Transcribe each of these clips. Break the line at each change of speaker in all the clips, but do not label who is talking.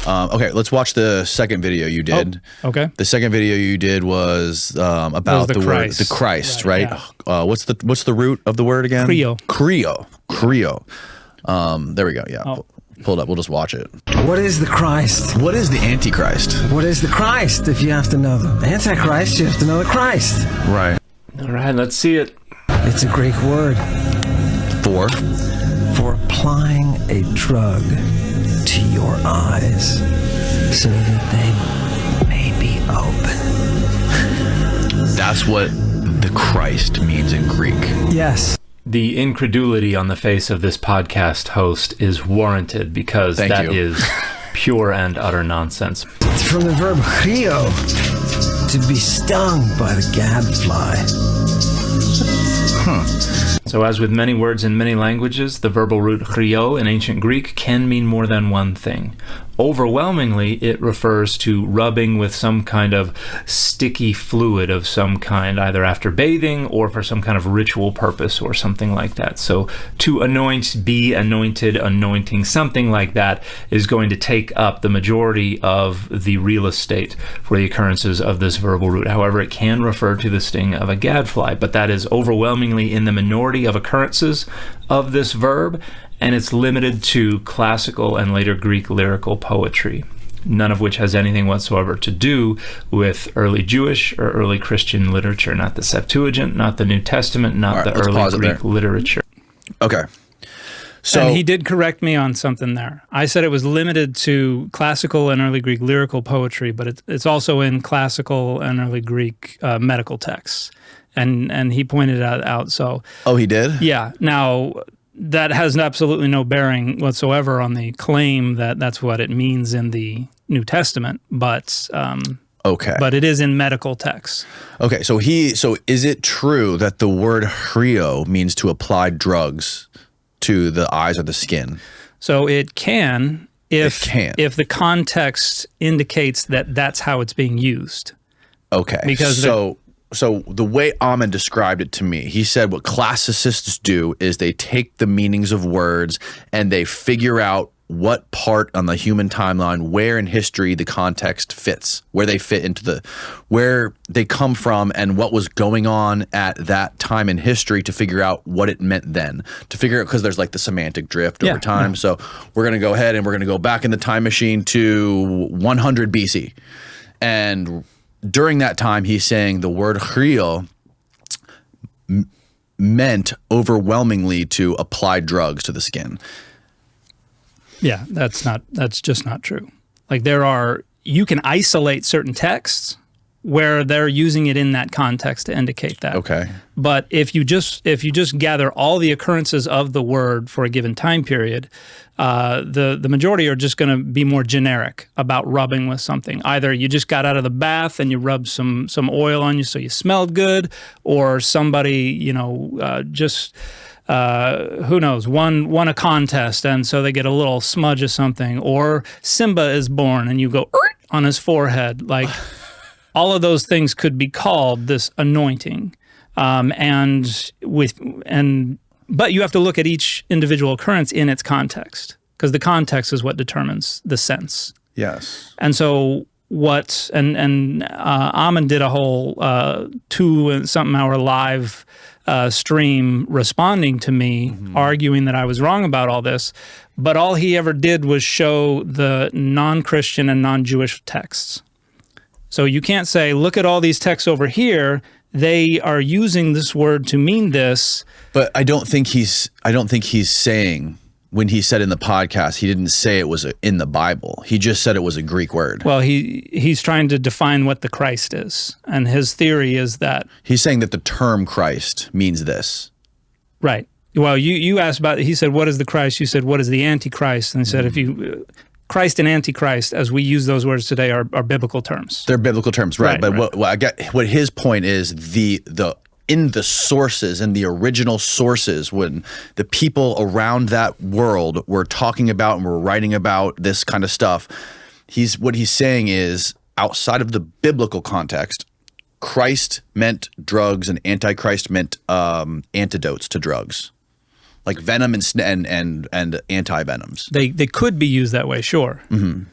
Okay, let's watch the second video you did.
Oh, okay.
The second video you did was about the word the Christ, right?
Yeah.
What's the root of the word again?
Creo.
There we go. Yeah.
Oh.
Pull it up. We'll just watch it.
What is the Christ?
What is the Antichrist?
What is the Christ, if you have to know the Antichrist, you have to know the Christ.
Right.
All right, let's see it.
It's a Greek word. For applying a drug to your eyes so that they may be open.
That's what the Christ means in Greek.
Yes.
The incredulity on the face of this podcast host is warranted because that is pure and utter nonsense.
It's from the verb chrio, to be stung by the gadfly.
So as with many words in many languages, the verbal root chrio in ancient Greek can mean more than one thing. Overwhelmingly, it refers to rubbing with some kind of sticky fluid of some kind, either after bathing or for some kind of ritual purpose or something like that. So to anoint, be anointed, anointing, something like that is going to take up the majority of the real estate for the occurrences of this verbal root. However, it can refer to the sting of a gadfly, but that is overwhelmingly in the minority of occurrences of this verb, and it's limited to classical and later Greek lyrical poetry, none of which has anything whatsoever to do with early Jewish or early Christian literature, not the Septuagint, not the New Testament, not the early Greek literature.
Okay. So,
and he did correct me on something there. I said it was limited to classical and early Greek lyrical poetry, but it's also in classical and early Greek medical texts. And he pointed that out. So,
oh, he did?
Yeah. Now, that has absolutely no bearing whatsoever on the claim that that's what it means in the New Testament, but but it is in medical texts.
Okay, so is it true that the word chrio means to apply drugs to the eyes or the skin?
So it can if the context indicates that that's how it's being used.
Okay.
Because
so the way Amen described it to me, he said what classicists do is they take the meanings of words and they figure out what part on the human timeline, where in history the context fits, where they fit into where they come from and what was going on at that time in history to figure out what it meant then. To figure out, because there's like the semantic drift over time. Yeah. So we're going to go ahead and we're going to go back in the time machine to 100 BC. And during that time, he's saying the word chrio meant overwhelmingly to apply drugs to the skin.
Yeah, that's just not true. Like you can isolate certain texts where they're using it in that context to indicate that.
Okay.
But if you just gather all the occurrences of the word for a given time period, the majority are just going to be more generic about rubbing with something. Either you just got out of the bath and you rubbed some oil on you so you smelled good, or somebody who knows, won a contest and so they get a little smudge of something, or Simba is born and you go on his forehead. Like all of those things could be called this anointing, but you have to look at each individual occurrence in its context, because the context is what determines the sense.
Yes.
And so Amen did a whole 2-something-hour live stream responding to me, arguing that I was wrong about all this, but all he ever did was show the non-Christian and non-Jewish texts. So you can't say, look at all these texts over here, they are using this word to mean this.
But I don't think he's saying, when he said in the podcast, he didn't say it was in the Bible. He just said it was a Greek word.
Well, he's trying to define what the Christ is. And his theory is that...
He's saying that the term Christ means this.
Right. Well, you asked about, he said, what is the Christ? You said, what is the Antichrist? And he said, Christ and Antichrist, as we use those words today, are biblical terms.
They're biblical terms, right? But what his point is, in the sources, in the original sources, when the people around that world were talking about and were writing about this kind of stuff, what he's saying is, outside of the biblical context, Christ meant drugs and Antichrist meant antidotes to drugs, like venom and anti-venoms.
They could be used that way, sure.
Mm-hmm.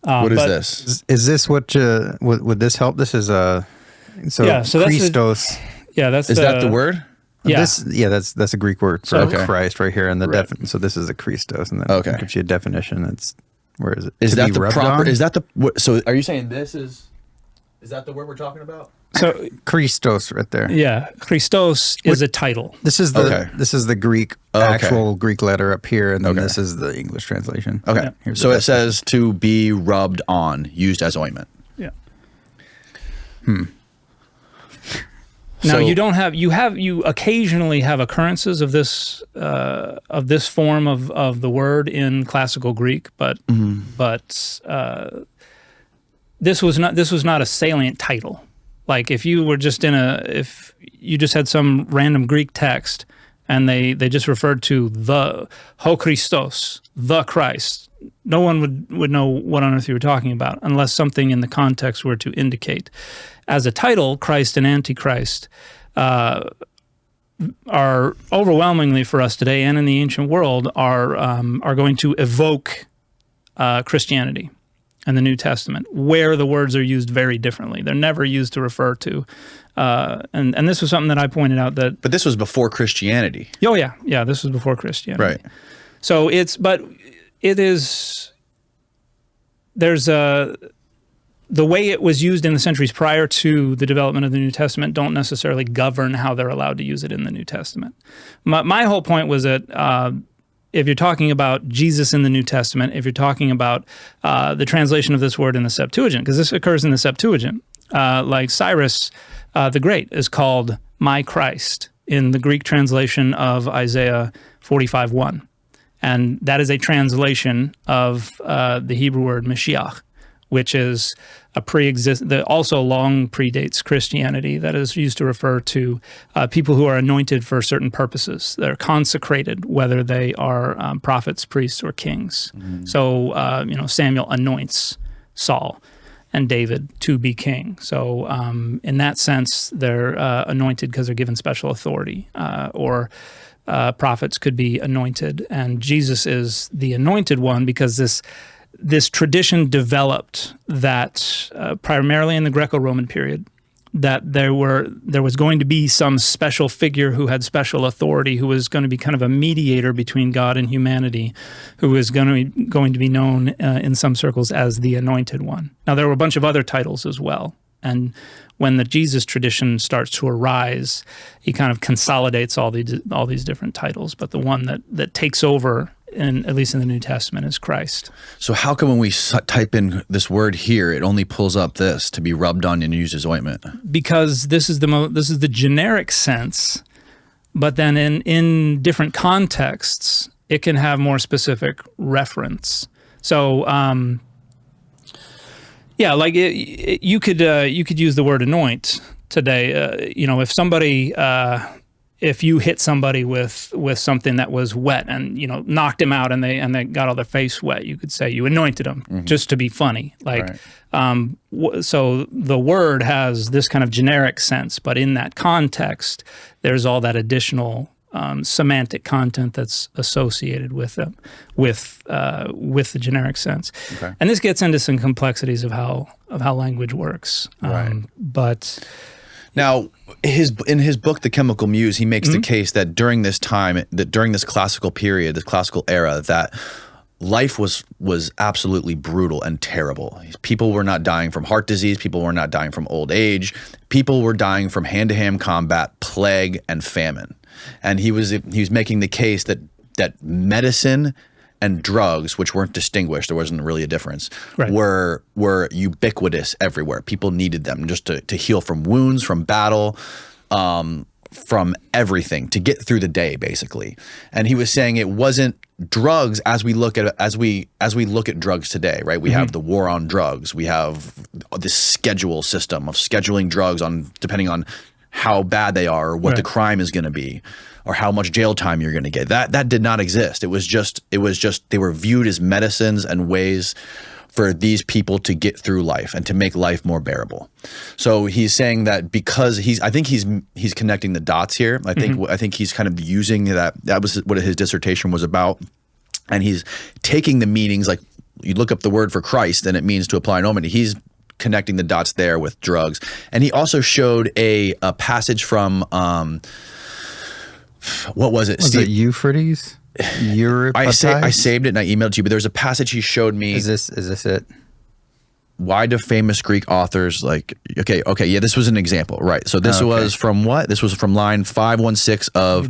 What is
but-
this?
Is this what would this help? This is so
so that's
Christos.
Yeah, that's
Is that the word?
Yeah.
That's a Greek word for
Okay.
Christ right here, and the
Right.
so this is a Christos, and then
Okay.
it gives you a definition. It's where is it?
Is
To
that
be
the
rubbed
proper?
on?
Is that the? So are you saying this is? Is that the word we're talking about?
So
Christos right there?
yeah, Christos is a title.
This is the Greek
Okay.
actual Greek letter up here, and then
Okay.
this is the English translation.
Okay.
Here's
So
the
it says to be rubbed on, used as ointment.
Yeah. Now
So-
you occasionally have occurrences of this form of the word in classical Greek, but this was not a salient title. Like if you were just if you just had some random Greek text and they just referred to the Ho Christos, the Christ, no one would know what on earth you were talking about unless something in the context were to indicate. As a title, Christ and Antichrist are overwhelmingly for us today and in the ancient world are going to evoke Christianity and the New Testament, where the words are used very differently. They're never used to refer to, and this was something that I pointed out that.
But this was before Christianity,
Oh yeah, this was before Christianity.
right?
So there's the way it was used in the centuries prior to the development of the New Testament don't necessarily govern how they're allowed to use it in the New Testament. My whole point was that if you're talking about Jesus in the New Testament, if you're talking about the translation of this word in the Septuagint, because this occurs in the Septuagint, like Cyrus the Great is called my Christ in the Greek translation of Isaiah 45:1. And that is a translation of the Hebrew word Mashiach, which is that also long predates Christianity, that is used to refer to people who are anointed for certain purposes. They're consecrated, whether they are prophets, priests, or kings. So, Samuel anoints Saul and David to be king. So in that sense, they're anointed because they're given special authority, or prophets could be anointed. And Jesus is the anointed one because this tradition developed that primarily in the Greco-Roman period, that there was going to be some special figure who had special authority, who was going to be kind of a mediator between God and humanity, who was going to be known in some circles as the Anointed One. Now, there were a bunch of other titles as well, and when the Jesus tradition starts to arise, he kind of consolidates all these different titles, but the one that takes over, at least in the New Testament, is Christ.
So how come when we type in this word here, it only pulls up this to be rubbed on and used as ointment?
Because this is the generic sense, but then in different contexts, it can have more specific reference. So, like you could use the word anoint today. If somebody. If you hit somebody with something that was wet and knocked him out and they got all their face wet, you could say you anointed them, just to be funny. Like,
Right.
So the word has this kind of generic sense, but in that context, there's all that additional semantic content that's associated with the generic sense.
Okay.
And this gets into some complexities of how language works.
Right.
But
Now, in his book, The Chemical Muse, he makes the case that during this time, that during this classical period, this classical era, that life was absolutely brutal and terrible. People were not dying from heart disease. People were not dying from old age. People were dying from hand-to-hand combat, plague, and famine. And he was making the case that medicine and drugs, which weren't distinguished, there wasn't really a difference,
Right.
were ubiquitous everywhere. People needed them just to heal from wounds, from battle, from everything, to get through the day, basically. And he was saying it wasn't drugs as we look at drugs today, right? We have the war on drugs. We have this schedule system of scheduling drugs depending on how bad they are, or what the crime is going to be, or how much jail time you're going to get. That did not exist. It was just they were viewed as medicines and ways for these people to get through life and to make life more bearable. So he's saying that because I think he's connecting the dots here. I think he's kind of using that was what his dissertation was about. And he's taking the meanings, like you look up the word for Christ and it means to apply an omen. He's connecting the dots there with drugs. And he also showed a passage from, what was it?
Was it Euphrates?
I saved it and I emailed it to you, but there's a passage he showed me.
Is this it?
Why do famous Greek authors okay, yeah, this was an example, right? So this was from what? This was from line 516 of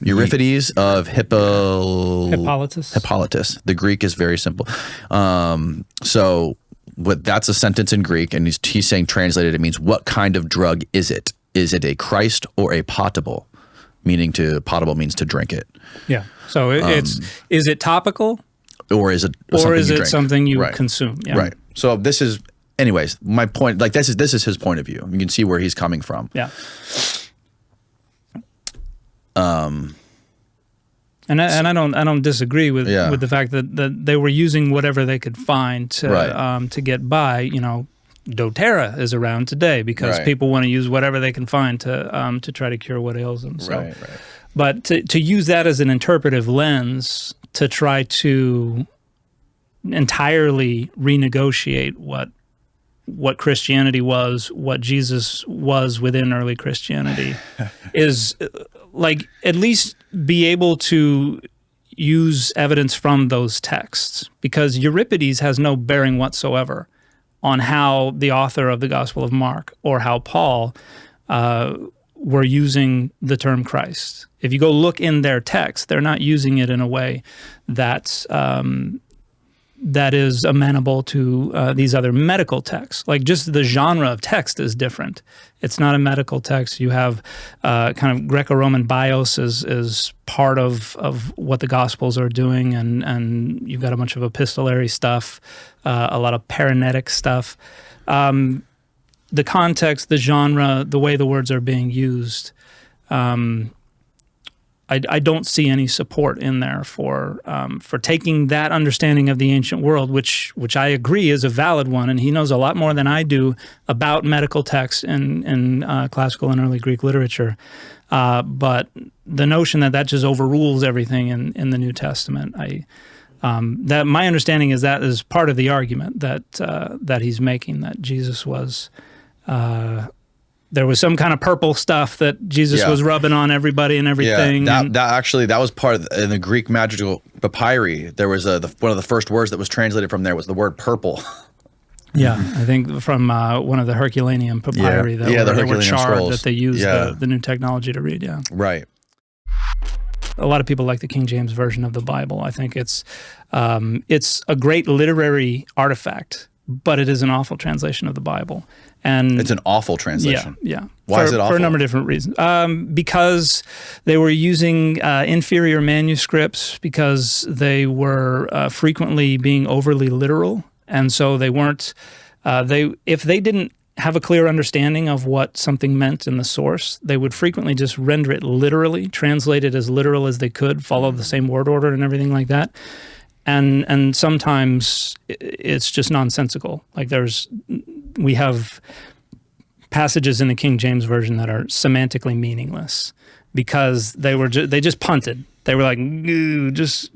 Euripides of
Hippolytus.
Hippolytus. The Greek is very simple. So that's a sentence in Greek, and he's saying translated, it means what kind of drug is it? Is it a Christ or a potable? Potable means to drink it.
Yeah. So is it topical?
Or is it
something you consume? Yeah.
Right. So this is, anyways, my point, like this is his point of view. You can see where he's coming from.
Yeah. And I don't disagree with the fact that they were using whatever they could find to get by. You know, doTERRA is around today because people want to use whatever they can find to try to cure what ails them. So, but to use that as an interpretive lens to try to entirely renegotiate what Christianity was, what Jesus was within early Christianity, is like at least be able to use evidence from those texts, because Euripides has no bearing whatsoever on how the author of the Gospel of Mark or how Paul were using the term Christ. If you go look in their text, they're not using it in a way that is amenable to these other medical texts. Like just the genre of text is different. It's not a medical text. You have kind of Greco-Roman bios is part of what the Gospels are doing, and you've got a bunch of epistolary stuff, a lot of paranetic stuff. The context, the genre, the way the words are being used, I don't see any support in there for taking that understanding of the ancient world, which I agree is a valid one, and he knows a lot more than I do about medical texts in classical and early Greek literature. But the notion that just overrules everything in the New Testament, that my understanding is that is part of the argument that he's making, that Jesus was. There was some kind of purple stuff that Jesus was rubbing on everybody and everything.
Yeah, that was part of in the Greek magical papyri. There was one of the first words that was translated from there was the word purple.
Yeah, I think from one of the Herculaneum papyri that were charred scrolls. That they used the new technology to read. Yeah,
right.
A lot of people like the King James version of the Bible. I think it's a great literary artifact, but it is an awful translation of the Bible. And
it's an awful translation.
Yeah.
Why is it awful?
For a number of different reasons. Because they were using inferior manuscripts, because they were frequently being overly literal, and so they weren't. If they didn't have a clear understanding of what something meant in the source, they would frequently just render it literally, translate it as literal as they could, follow the same word order and everything like that. And sometimes it's just nonsensical. Like we have passages in the King James Version that are semantically meaningless because they just punted. They were like, just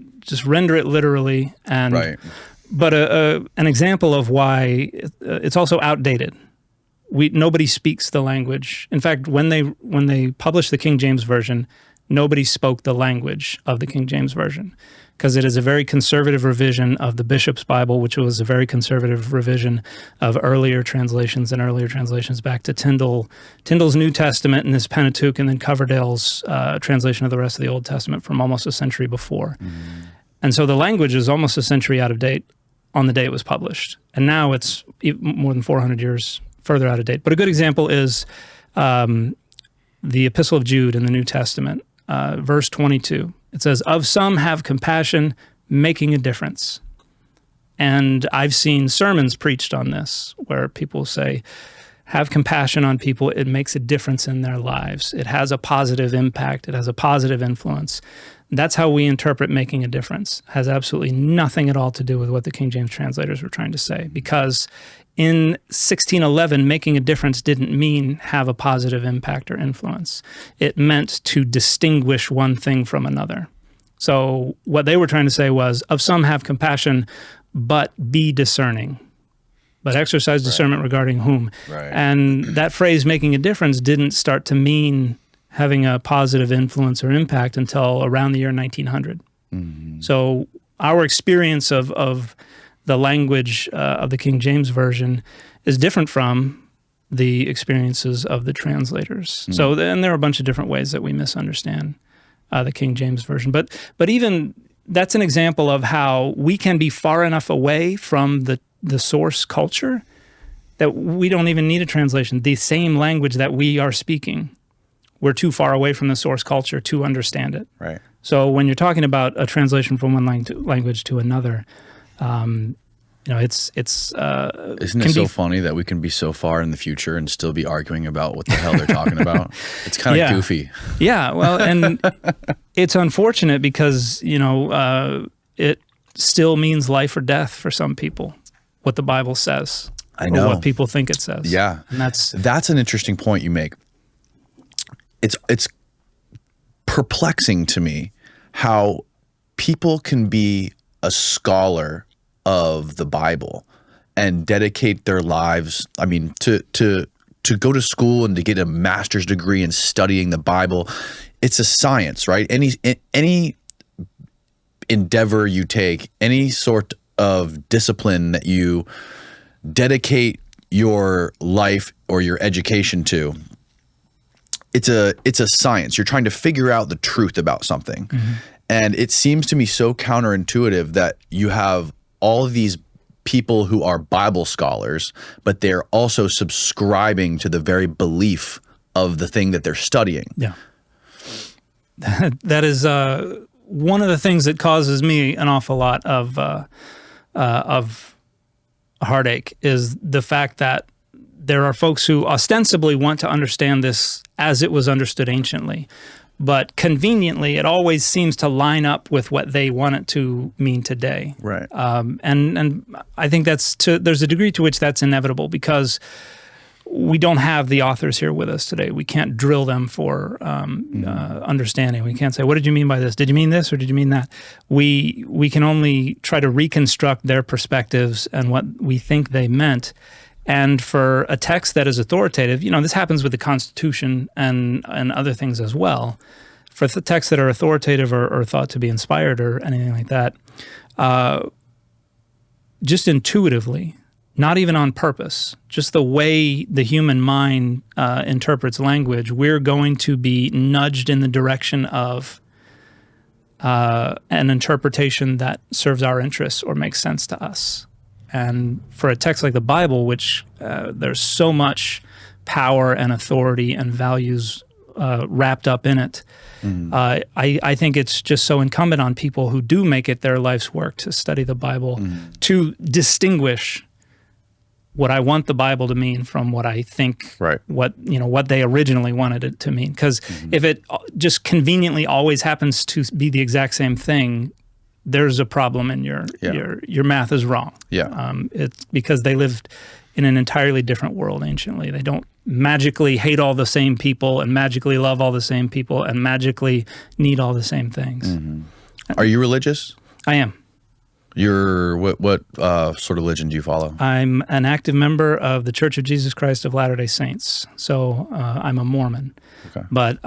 render it literally. And
right.
But an example of why it's also outdated. Nobody speaks the language. In fact, when they published the King James Version, nobody spoke the language of the King James Version, because it is a very conservative revision of the Bishop's Bible, which was a very conservative revision of earlier translations back to Tyndale's New Testament and his Pentateuch, and then Coverdale's translation of the rest of the Old Testament from almost a century before. Mm-hmm. And so the language is almost a century out of date on the day it was published. And now it's more than 400 years further out of date. But a good example is the Epistle of Jude in the New Testament, verse 22. It says, "Of some have compassion, making a difference." And I've seen sermons preached on this where people say, have compassion on people. It makes a difference in their lives. It has a positive impact. It has a positive influence. That's how we interpret making a difference. It has absolutely nothing at all to do with what the King James translators were trying to say, because in 1611, making a difference didn't mean have a positive impact or influence. It meant to distinguish one thing from another. So what they were trying to say was, of some have compassion, but be discerning. But exercise discernment regarding whom.
Right.
And that phrase, making a difference, didn't start to mean having a positive influence or impact until around the year 1900. So our experience of the language of the King James Version is different from the experiences of the translators. So, and there are a bunch of different ways that we misunderstand the King James Version. But even that's an example of how we can be far enough away from the source culture that we don't even need a translation. The same language that we are speaking, we're too far away from the source culture to understand it.
Right.
So when you're talking about a translation from one language to another, it's
Isn't it so funny that we can be so far in the future and still be arguing about what the hell they're talking about? It's kind of goofy.
Yeah, well, and it's unfortunate because, it still means life or death for some people, what the Bible says.
I know.
Or what people think it says.
Yeah.
And
that's an interesting point you make. It's perplexing to me how people can be a scholar of the Bible and dedicate their lives, to go to school and to get a master's degree in studying the Bible. It's a science, right? Any endeavor you take, any sort of discipline that you dedicate your life or your education to, it's a science. You're trying to figure out the truth about something. And it seems to me so counterintuitive that you have all of these people who are Bible scholars, but they're also subscribing to the very belief of the thing that they're studying.
Yeah. That is one of the things that causes me an awful lot of heartache is the fact that there are folks who ostensibly want to understand this as it was understood anciently, but conveniently it always seems to line up with what they want it to mean today.
Right.
And I think there's a degree to which that's inevitable because we don't have the authors here with us today. We can't drill them for understanding. We can't say, what did you mean by this? Did you mean this or did you mean that? We can only try to reconstruct their perspectives and what we think they meant. And for a text that is authoritative, this happens with the Constitution and other things as well. For the texts that are authoritative or thought to be inspired or anything like that, just intuitively, not even on purpose, just the way the human mind interprets language, we're going to be nudged in the direction of an interpretation that serves our interests or makes sense to us. And for a text like the Bible, which there's so much power and authority and values wrapped up in it, I think it's just so incumbent on people who do make it their life's work to study the Bible to distinguish what I want the Bible to mean from what I think, what they originally wanted it to mean. Because if it just conveniently always happens to be the exact same thing, there's a problem and your math is wrong.
Yeah.
It's because they lived in an entirely different world anciently. They don't magically hate all the same people and magically love all the same people and magically need all the same things.
Are you religious?
I am.
You're what sort of religion do you follow?
I'm an active member of the Church of Jesus Christ of Latter-day Saints. So I'm a Mormon.
Okay.
But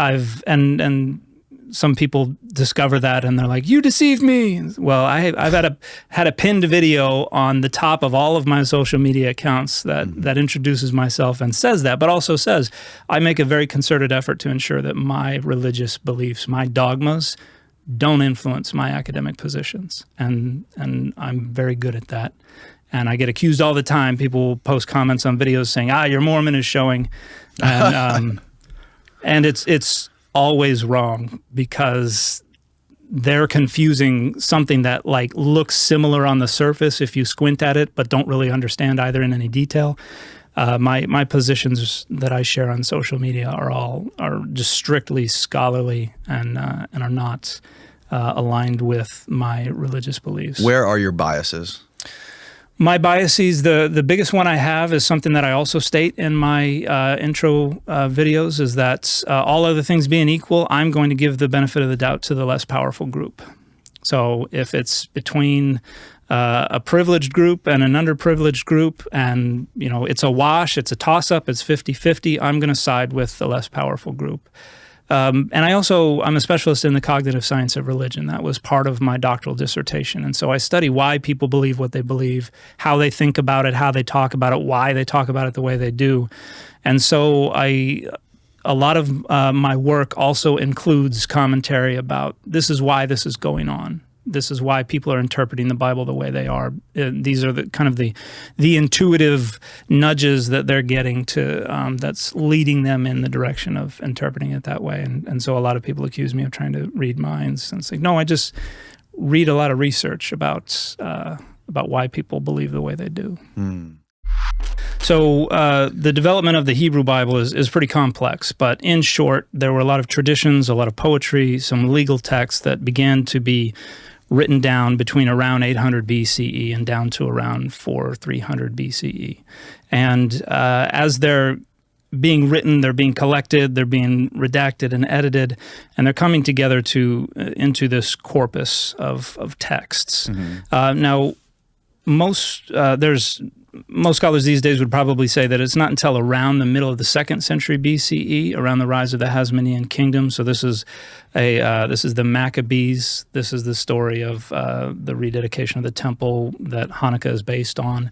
and some people discover that and they're like, "You deceived me." Well, I've had a pinned video on the top of all of my social media accounts that introduces myself and says that, but also says I make a very concerted effort to ensure that my religious beliefs, my dogmas, don't influence my academic positions, and I'm very good at that. And I get accused all the time. People post comments on videos saying, "Your Mormon is showing," and and it's always wrong because they're confusing something that looks similar on the surface if you squint at it, but don't really understand either in any detail. My positions that I share on social media are just strictly scholarly and are not aligned with my religious beliefs.
Where are your biases?
My biases, the biggest one I have is something that I also state in my intro videos, is that all other things being equal, I'm going to give the benefit of the doubt to the less powerful group. So if it's between a privileged group and an underprivileged group, and it's a wash, it's a toss-up, it's 50-50. I'm going to side with the less powerful group. And I'm a specialist in the cognitive science of religion. That was part of my doctoral dissertation. And so I study why people believe what they believe, how they think about it, how they talk about it, why they talk about it the way they do. And so a lot of my work also includes commentary about this is why this is going on. This is why people are interpreting the Bible the way they are. These are the kind of the intuitive nudges that they're getting to that's leading them in the direction of interpreting it that way. And so a lot of people accuse me of trying to read minds. And it's like, no, I just read a lot of research about why people believe the way they do. So the development of the Hebrew Bible is pretty complex, but in short, there were a lot of traditions, a lot of poetry, some legal texts that began to be written down between around 800 BCE and down to around 300 BCE. And as they're being written, they're being collected, they're being redacted and edited, and they're coming together into this corpus of texts. Now, most scholars these days would probably say that it's not until around the middle of the 2nd century BCE, around the rise of the Hasmonean kingdom. So this is the Maccabees. This is the story of the rededication of the temple that Hanukkah is based on.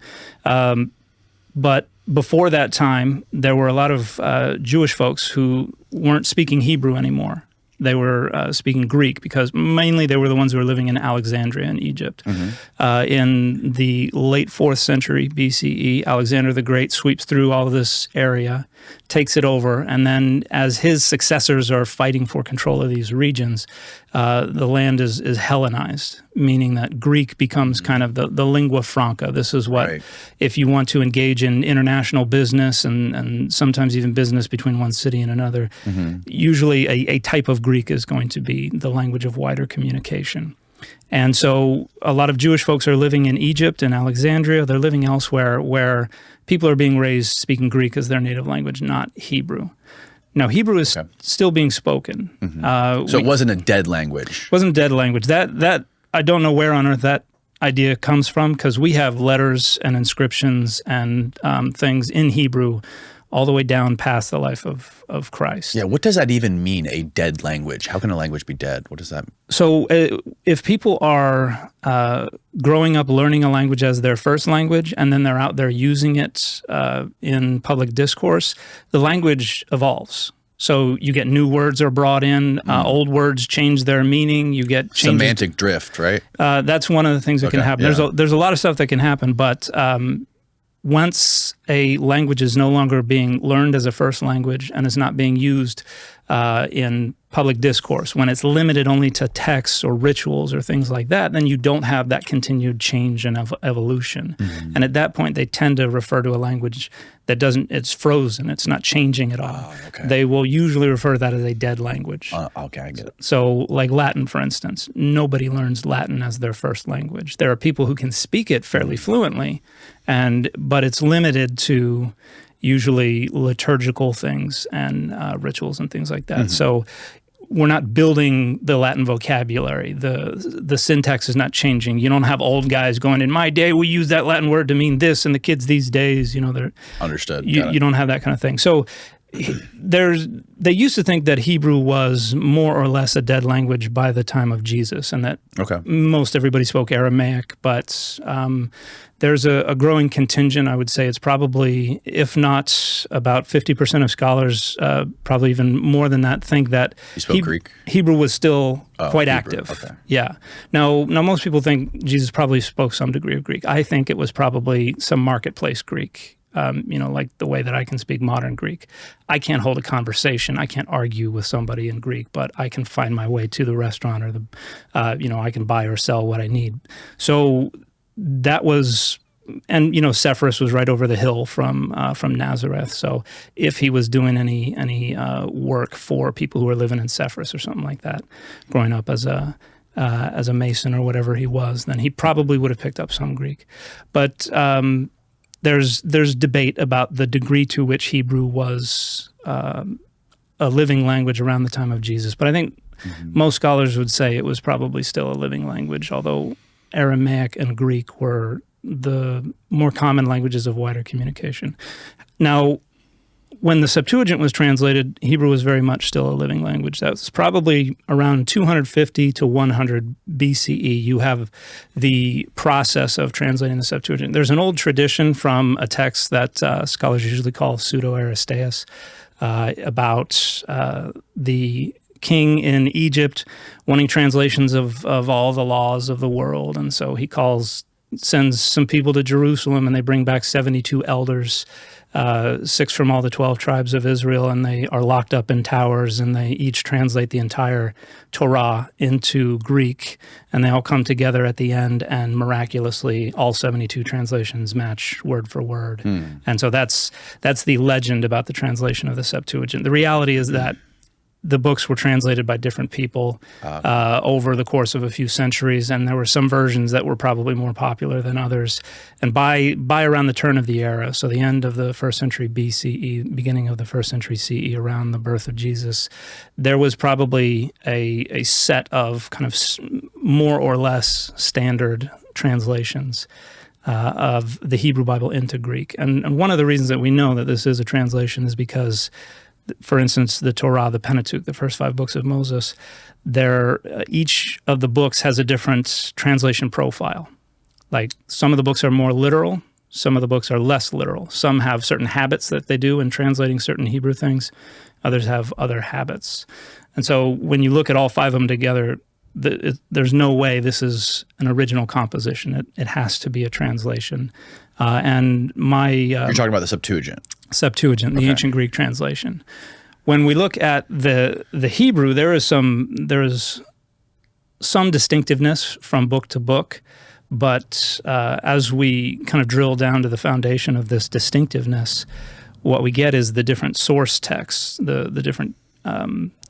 But before that time, there were a lot of Jewish folks who weren't speaking Hebrew anymore. They were speaking Greek because mainly they were the ones who were living in Alexandria in Egypt. In the late 4th century BCE, Alexander the Great sweeps through all of this area, takes it over, and then as his successors are fighting for control of these regions, the land is Hellenized, meaning that Greek becomes kind of the lingua franca. This is what, if you want to engage in international business and sometimes even business between one city and another, usually a type of Greek is going to be the language of wider communication. And so a lot of Jewish folks are living in Egypt and Alexandria. They're living elsewhere where people are being raised speaking Greek as their native language, not Hebrew. Now, Hebrew is still being spoken.
So it wasn't a dead language.
It wasn't a dead language. That I don't know where on earth that idea comes from, because we have letters and inscriptions and things in Hebrew all the way down past the life of Christ.
Yeah, what does that even mean, a dead language? How can a language be dead? What does that mean?
So if people are growing up learning a language as their first language, and then they're out there using it in public discourse, the language evolves. So you get new words are brought in, old words change their meaning, you get changes.
Semantic drift, right?
That's one of the things that can happen.
Yeah.
There's a lot of stuff that can happen, but once a language is no longer being learned as a first language and is not being used in public discourse, when it's limited only to texts or rituals or things like that, then you don't have that continued change and evolution. And at that point, they tend to refer to a language that it's frozen, it's not changing at all. They will usually refer to that as a dead language.
Okay, I get it.
So like Latin, for instance, nobody learns Latin as their first language. There are people who can speak it fairly fluently, but it's limited to usually liturgical things and rituals and things like that. So we're not building the Latin vocabulary. The syntax is not changing. You don't have old guys going, in my day, we use that Latin word to mean this, and the kids these days, they're...
Understood.
You don't have that kind of thing. So they used to think that Hebrew was more or less a dead language by the time of Jesus, and that most everybody spoke Aramaic, but there's a growing contingent. I would say it's probably, if not about 50% of scholars, probably even more than that, think that
Greek?
Hebrew was still quite
Hebrew.
active.
Okay.
Yeah. Now most people think Jesus probably spoke some degree of Greek. I think it was probably some marketplace Greek. Like the way that I can speak modern Greek. I can't hold a conversation. I can't argue with somebody in Greek, but I can find my way to the restaurant or I can buy or sell what I need. So that was, and Sepphoris was right over the hill from Nazareth. So if he was doing any work for people who were living in Sepphoris or something like that, growing up as a Mason or whatever he was, then he probably would have picked up some Greek. But there's debate about the degree to which Hebrew was a living language around the time of Jesus. But I think most scholars would say it was probably still a living language, although Aramaic, and Greek were the more common languages of wider communication. Now, when the Septuagint was translated, Hebrew was very much still a living language. That was probably around 250 to 100 BCE. You have the process of translating the Septuagint. There's an old tradition from a text that scholars usually call Pseudo-Aristeas about the king in Egypt wanting translations of all the laws of the world. And so he sends some people to Jerusalem, and they bring back 72 elders, 6 from all the 12 tribes of Israel, and they are locked up in towers, and they each translate the entire Torah into Greek, and they all come together at the end, and miraculously all 72 translations match word for word. And so that's the legend about the translation of the Septuagint. The reality is that the books were translated by different people over the course of a few centuries, and there were some versions that were probably more popular than others. And by around the turn of the era, so the end of the 1st century BCE, beginning of the 1st century CE, around the birth of Jesus, there was probably a set of kind of more or less standard translations of the Hebrew Bible into Greek. And one of the reasons that we know that this is a translation is because, for instance, the Torah, the Pentateuch, the first 5 books of Moses, each of the books has a different translation profile. Like, some of the books are more literal, some of the books are less literal. Some have certain habits that they do in translating certain Hebrew things, others have other habits. And so when you look at all 5 of them together, there's no way this is an original composition. It has to be a translation. And
You're talking about the Septuagint.
Septuagint, the ancient Greek translation. When we look at the Hebrew, there is some distinctiveness from book to book, but as we kind of drill down to the foundation of this distinctiveness, what we get is the different source texts, the different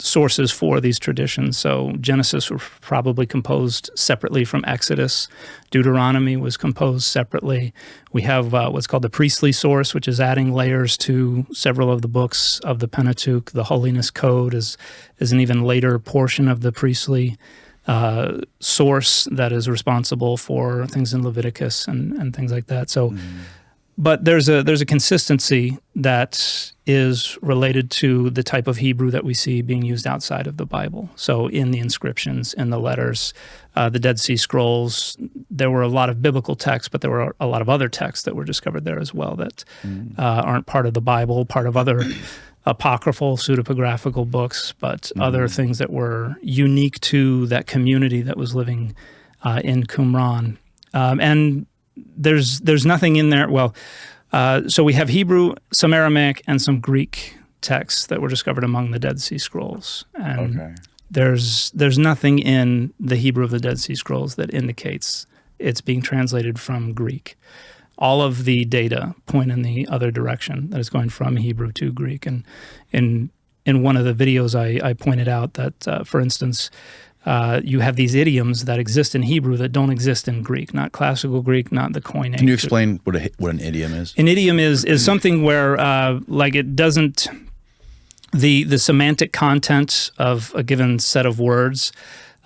sources for these traditions. So Genesis was probably composed separately from Exodus. Deuteronomy was composed separately. We have what's called the priestly source, which is adding layers to several of the books of the Pentateuch. The Holiness Code is an even later portion of the priestly source that is responsible for things in Leviticus and things like that. So. But there's a consistency that is related to the type of Hebrew that we see being used outside of the Bible. So in the inscriptions, in the letters, the Dead Sea Scrolls, there were a lot of biblical texts, but there were a lot of other texts that were discovered there as well that aren't part of the Bible, part of other apocryphal, pseudepigraphical books, but other things that were unique to that community that was living in Qumran. And there's nothing in there. Well, so we have Hebrew, some Aramaic, and some Greek texts that were discovered among the Dead Sea Scrolls. And there's nothing in the Hebrew of the Dead Sea Scrolls that indicates it's being translated from Greek. All of the data point in the other direction, that it's going from Hebrew to Greek. And in one of the videos, I pointed out that, for instance, you have these idioms that exist in Hebrew that don't exist in Greek, not classical Greek, not the Koine.
Can you explain what an idiom is?
An idiom is something where, like, it doesn't, the semantic content of a given set of words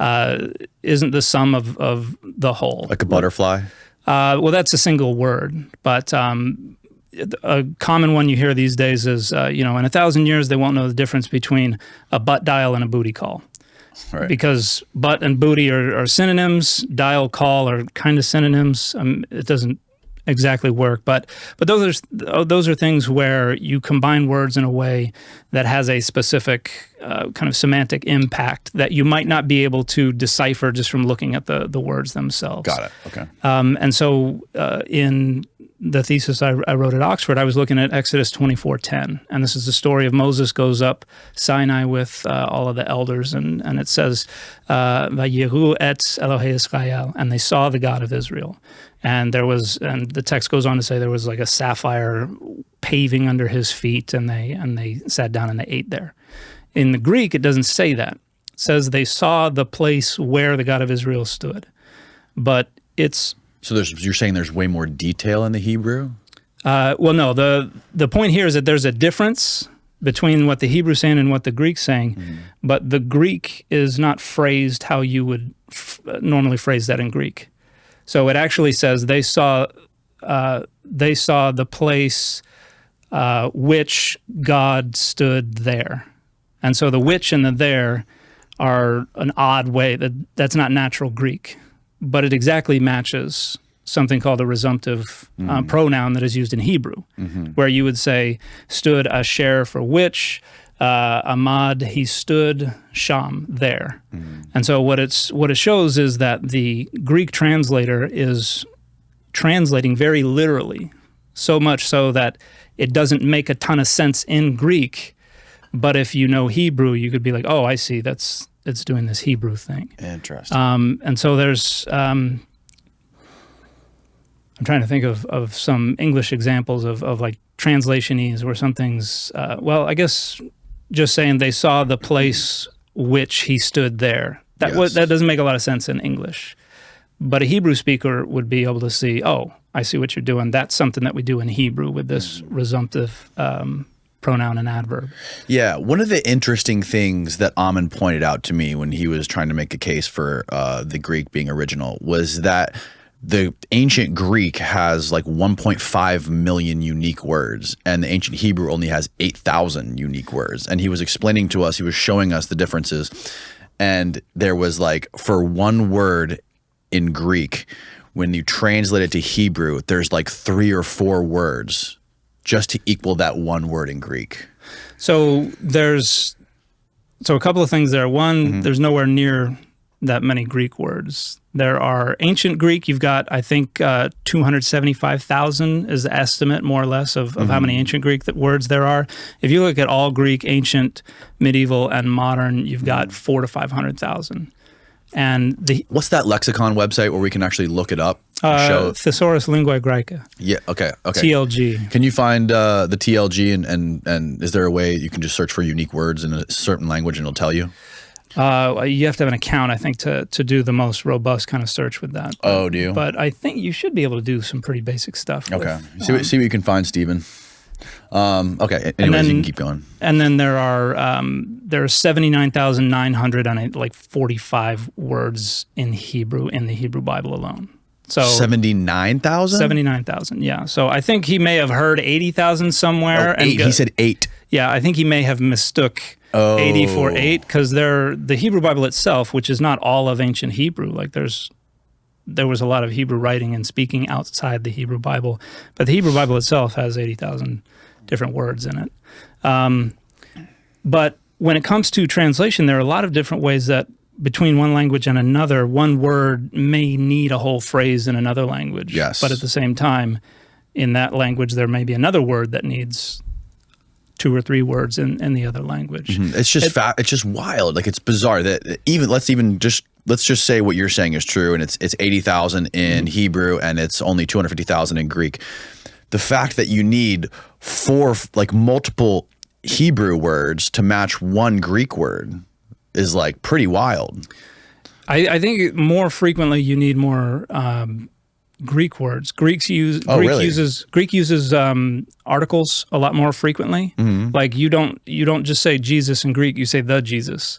isn't the sum of the whole.
Like a butterfly?
Well, that's a single word, but a common one you hear these days is, in 1,000 years, they won't know the difference between a butt dial and a booty call. Right. Because butt and booty are synonyms, dial, call are kind of synonyms. It doesn't exactly work, but those are things where you combine words in a way that has a specific kind of semantic impact that you might not be able to decipher just from looking at the words themselves.
Got it. Okay.
And so in the thesis I wrote at Oxford, I was looking at Exodus 24:10, and this is the story of Moses goes up Sinai with all of the elders, and it says, "Vayeru et Elohei Israel," and they saw the God of Israel. And the text goes on to say there was like a sapphire paving under his feet, and they sat down and they ate there. In the Greek, it doesn't say that. It says they saw the place where the God of Israel stood, but it's.
So you're saying there's way more detail in the Hebrew?
Well, no. The point here is that there's a difference between what the Hebrew's saying and what the Greek's saying, but the Greek is not phrased how you would normally phrase that in Greek. So it actually says they saw the place which God stood there. And so the which and the there are an odd way that's not natural Greek, but it exactly matches something called a resumptive pronoun that is used in Hebrew, where you would say stood asher for which, amad, he stood, sham, there. And so what it shows is that the Greek translator is translating very literally, so much so that it doesn't make a ton of sense in Greek, but if you know Hebrew, you could be like, oh, I see, it's doing this Hebrew thing.
Interesting.
And so there's, I'm trying to think of some English examples of like translationese where something's, well, I guess just saying they saw the place which he stood there. That doesn't make a lot of sense in English. But a Hebrew speaker would be able to see, oh, I see what you're doing. That's something that we do in Hebrew with this resumptive pronoun and adverb.
Yeah, one of the interesting things that Amen pointed out to me when he was trying to make a case for the Greek being original was that the ancient Greek has like 1.5 million unique words, and the ancient Hebrew only has 8,000 unique words. And he was explaining to us, he was showing us the differences, and there was like, for one word in Greek, when you translate it to Hebrew, there's like 3 or 4 words just to equal that one word in Greek.
So there's a couple of things there. One, there's nowhere near that many Greek words. There are ancient Greek, you've got, I think, 275,000 is the estimate, more or less, of how many ancient Greek words there are. If you look at all Greek, ancient, medieval, and modern, you've got 400,000 to 500,000. And
what's that lexicon website where we can actually look it up?
Thesaurus Linguae Graeca.
Yeah. Okay.
TLG.
Can you find the TLG and is there a way you can just search for unique words in a certain language and it'll tell you?
You have to have an account, I think, to do the most robust kind of search with that.
Oh, do you?
But I think you should be able to do some pretty basic stuff.
Okay. See what you can find, Stephen. Okay. Anyways, you can keep going.
And then there are 79,945 words in Hebrew in the Hebrew Bible alone. So
79,000?
79,000, yeah. So I think he may have heard 80,000 somewhere.
Oh, 8. He said 8.
Yeah, I think he may have mistook 80 for 8 because the Hebrew Bible itself, which is not all of ancient Hebrew, like there was a lot of Hebrew writing and speaking outside the Hebrew Bible, but the Hebrew Bible itself has 80,000 different words in it. But when it comes to translation, there are a lot of different ways that between one language and another, one word may need a whole phrase in another language.
Yes.
But at the same time, in that language, there may be another word that needs 2 or 3 words in the other language.
It's just it's just wild. Like, it's bizarre that let's just say what you're saying is true, and it's 80,000 in Hebrew and it's only 250,000 in Greek. The fact that you need 4 like multiple Hebrew words to match one Greek word is like pretty wild.
I think more frequently you need more Greek words. Greek uses articles a lot more frequently. Like you don't just say Jesus in Greek, you say the Jesus.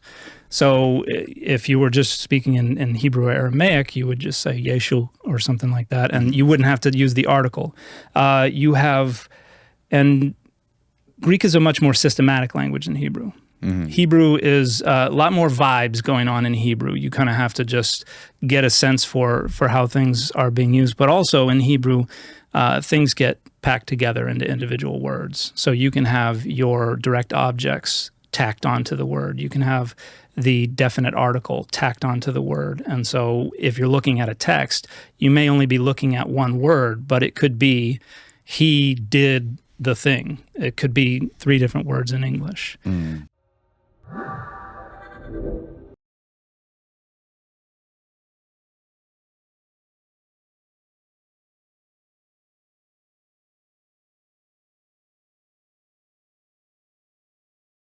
So if you were just speaking in Hebrew or Aramaic, you would just say Yeshu or something like that, and you wouldn't have to use the article. And Greek is a much more systematic language than Hebrew. Hebrew is a lot more vibes going on in Hebrew. You kind of have to just get a sense for how things are being used. But also in Hebrew, things get packed together into individual words. So you can have your direct objects tacked onto the word. You can have the definite article tacked onto the word. And so if you're looking at a text, you may only be looking at one word, but it could be he did the thing. It could be 3 different words in English.